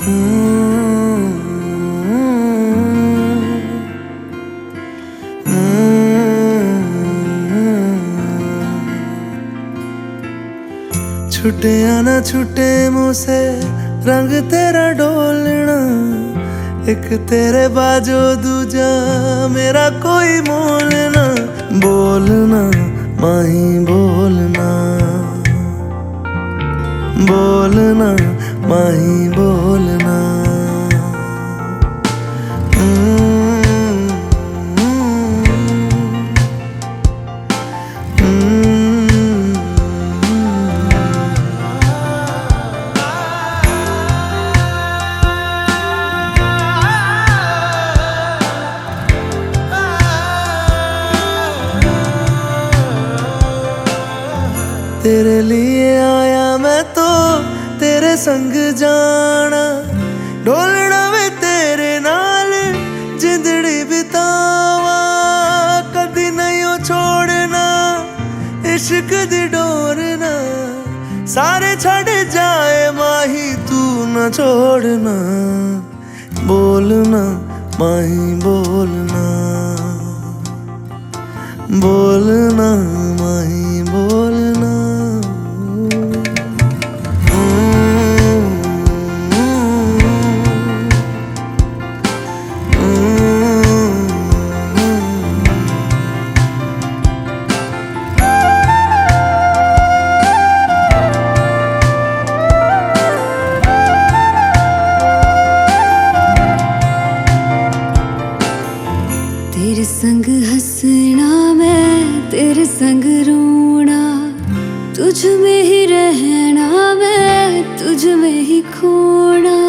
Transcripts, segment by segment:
छुटे या ना छुटे मुझसे रंग तेरा डोलना, एक तेरे बाजो दूजा मेरा कोई मोल ना। बोलना माही बोलना, बोलना माही बोलना। तेरे लिए आया मैं तो तेरे संग जाना, डोलना वे तेरे नाल जिंदड़ी बितावा। कदी नहीं छोड़ना इश्क दी डोरना, सारे छड़ जाए माही तू न छोड़ना। बोलना माही बोलना, बोलना माही बोलना। तेरे संग हंसना मैं तेरे संग रोना, तुझ में ही रहना मैं तुझ में ही खोना।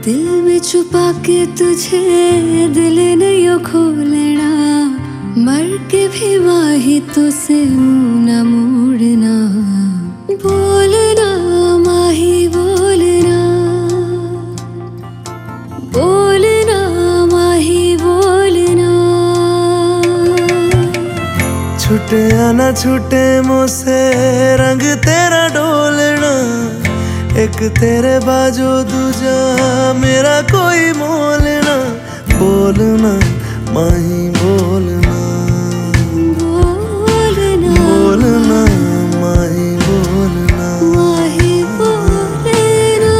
दिल में छुपा के तुझे दिल नहीं खोलना, मर के भी माही तो से मुँह न मोड़ना। बोलना माही बोलना, बोलना माही बोलना। छुटे या ना छुटे मुझसे रंग तेरा डोलना, एक तेरे बाजो दूजा मेरा कोई मोल ना। बोलना माही बोलना, बोलना बोलना माही बोलना। माही बोलना।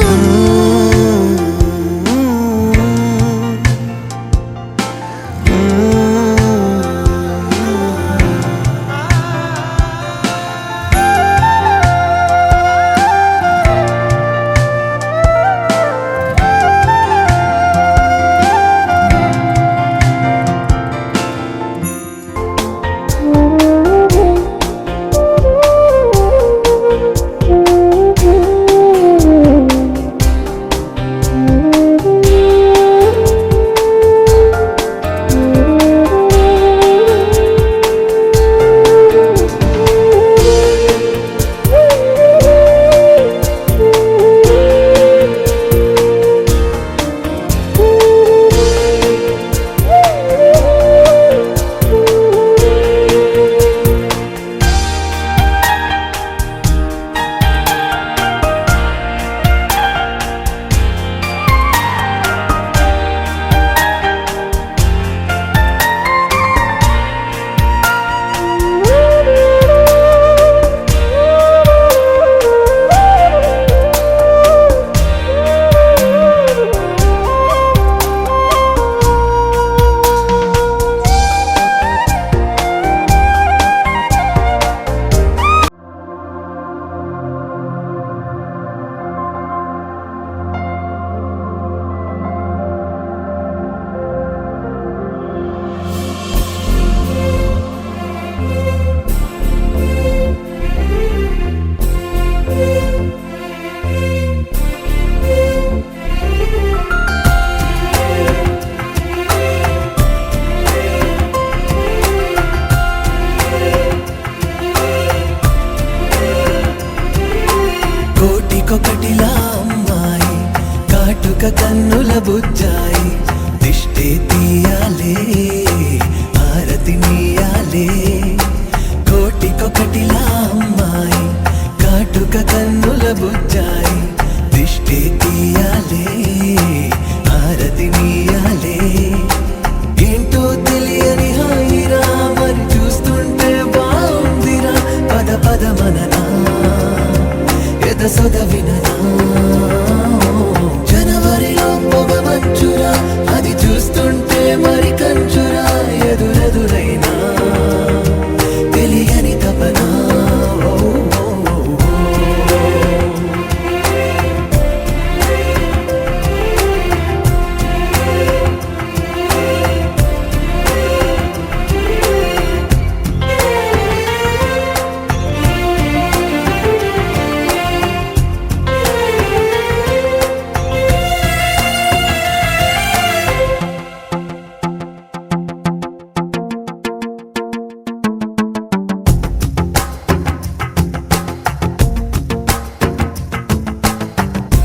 కోటికొకటిలా అమ్మాయి కాటుక కన్నుల బుజ్జాయి, దిష్టి తీయాలే హారతి నీయాలే. కోటికొకటిలా అమ్మాయి కాటుక కాటుక కన్నుల బుజ్జాయి దిష్టి తీయాలే ఆరతి నీయాలే ఏంటో తెలియని హాయిరా మరి చూస్తుంటే బాగుందిరా పద పద మననా ఎద సొద విననా జనవరిలో పొగ మంచురా అది చూస్తుంటే మరి కంచురా ఎదురెదురైనా తెలియని తపనా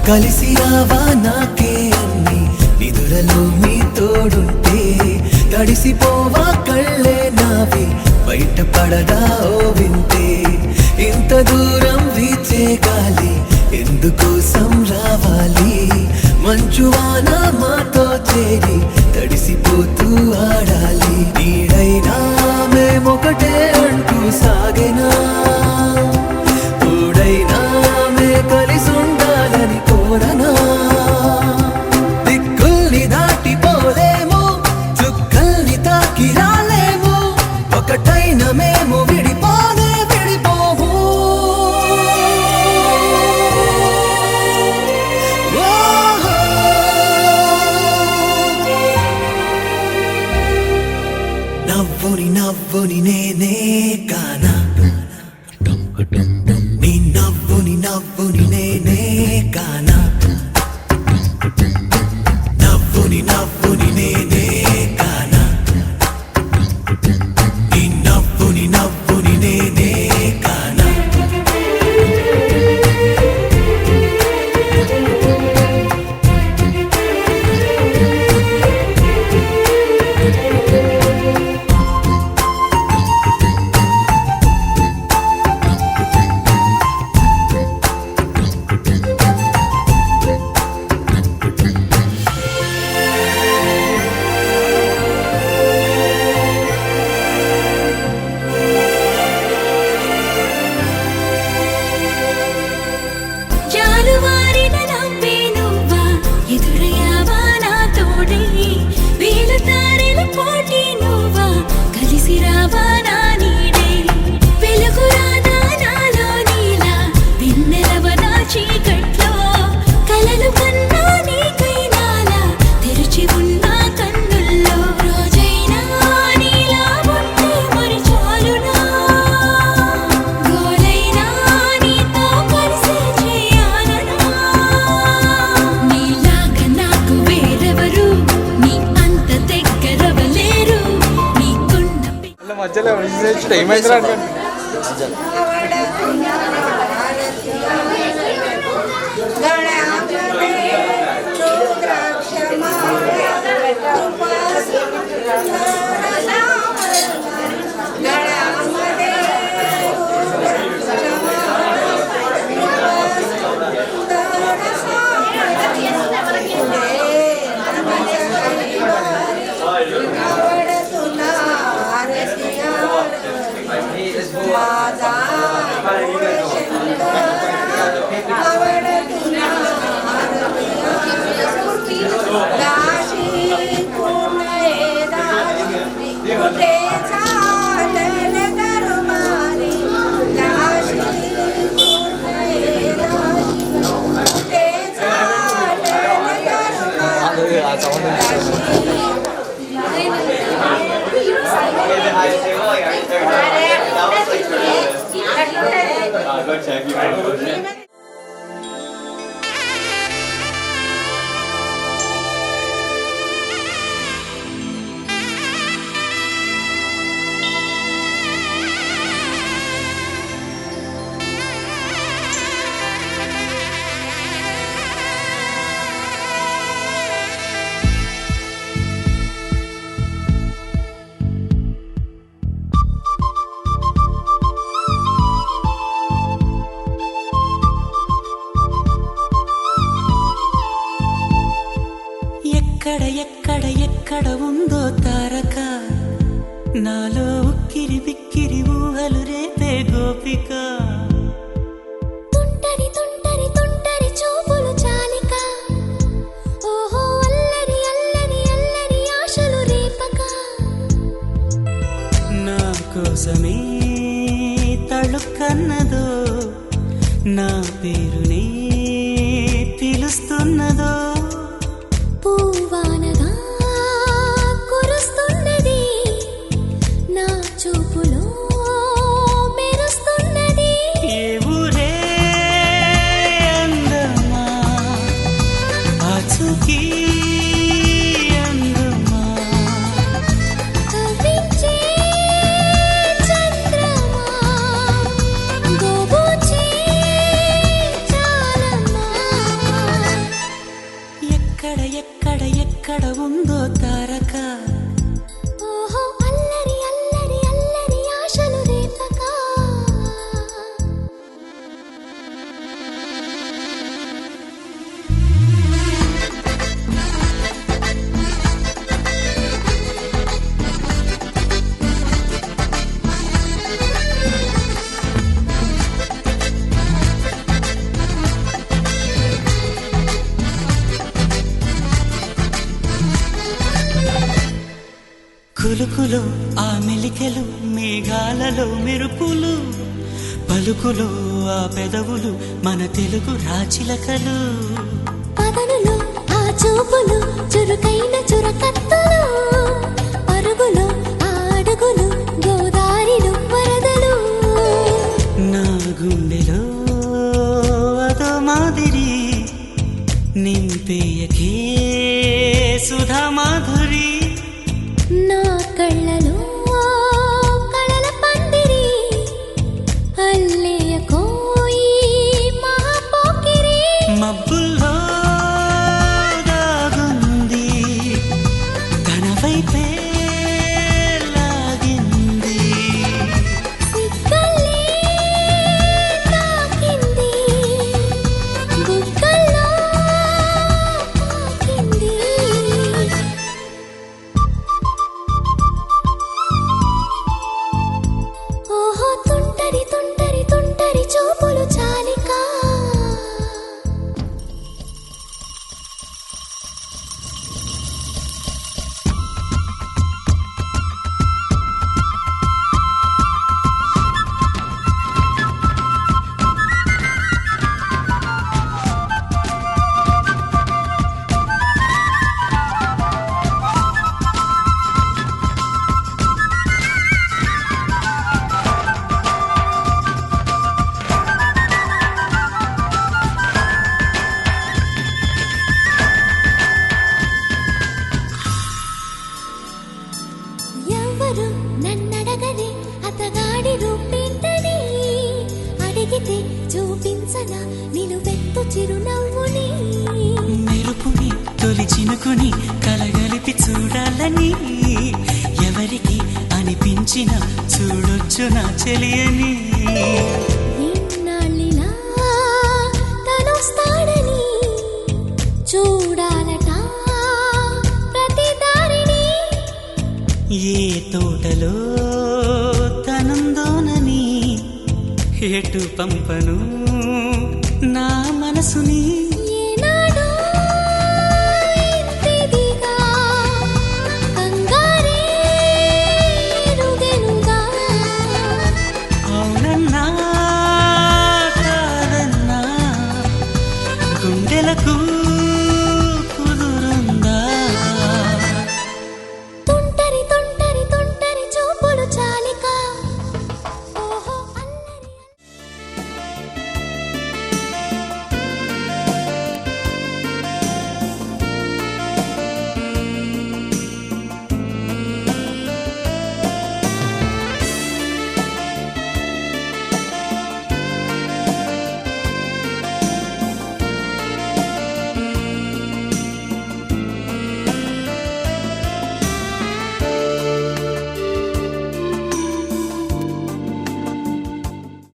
కలిసి రావా నాకే అన్ని నిదురలో మీ తోడుంటే తడిసిపోవా కళ్ళే నావి బయట పడదా ఓ వింటే ఇంత దూరం వీచే గాలి ఎందుకోసం రావాలి మంచువాన మాతో చేరి తడిసిపోతూ ఆడాలి నీడైనా మేమొకటే అంటూ సాగెనా తోడైనా మే కలిసుండాలని కోరనా దిక్కుల్ని దాటిపోలేము చుక్కల్ని తాకి రాలేము ఒకటైన మేము విడిపోనే విడిపోము నవ్వుని నవ్వుని నేనే కానా నీ నవ్వుని నవ్వుని నేనే కానా నవ్వుని నవ్వుని నేనే కానా నీ నవ్వుని నవ్వుని నేనే కానా జాలువారిన నవ్వే నువ్వా ఎదురయ్యావా నా తోడై వేలు తారెల పోటీ నువ్వా కలిసి రావా నా నీడై వెలుగు రాదా నాలో నీలా వెన్నెలవ నా చీకట్లో కలలు కన్నా నీకై నాలా తెరిచి ఉన్న కన్నుల్లో రోజైనా నీలా ఉంటే మరి చాలునా గోలైనా నీతో కలిసి చేయాలనా నీలాగా నాకు వేరెవరు నీ అంత దగ్గరవలేరు నీకున్న మధ్యలో ఏమైందిరా అంటే माझा ఎక్కడ ఉందో తారక నాలో ఉక్కిరి బిక్కిరి ఊహలు రేపే గోపిక తుంటరి తుంటరి తుంటరి చూపులు చాలిక ఓహో అల్లరి అల్లరి అల్లరి ఆశలు రేపక నా కోసమే తళుక్కన్నదో నా పేరునే పిలుస్తున్నదో పూవానగా కురుస్తున్నది నా చూపులో మెరుస్తున్నది ఏ ఊరే అందమా ఆచూకీ అందమా కవ్వించే చంద్రమా గోబూచే చాలమ్మా ఎక్కడ ఎక్కడ ఎక్కడ ఉందో తారక ఓహో అల్లరి అల్లరి అల్లరి ఆశలు రేపక కులుకులో ఆ మెలికెలు మేఘాలలో మెరుపులు పలుకులో ఆ పెదవులు మన తెలుగు రాచిలకలు పదనులో ఆ చూపులు చురుకైన చురకత్తులు పరుగులో ఆ అడుగులు గోదారిలో వరదలు నా గుండెలో అదో మాదిరి నింపేయకే సుధా మాధురి నా కళ్ళలో కళల పందిరి అల్లేయ కోయి మహాపోకిరి మబ్బుల్లో దాగుంది తన వైపే లాగింది సిగ్గల్లే తాకింది బుగ్గల్లో తాకింది ఓహో తుంటరి తుంటరి తుంటరి చూపులు చాలిక ఎవరు నన్నడగని అతగాడి రూపేంటని అడిగితే చూపించనా నిలువెత్తు చిరునవ్వుని మెరుపుని తొలి చినుకుని కలగలిపి చూడాలని ఎవరికి అనిపించిన చూడొచ్చు నా చెలియని ఇన్నాళ్ళిలా తనొస్తాడని చూడాలట ప్రతి దారిని ఏ తోటలో తనందోనని ఎటు పంపను నా మనసుని ఏనాడో ఇంతిదిగా కంగారే ఎరుగెనుగా అవునన్నా కాదన్నా గుండెలకు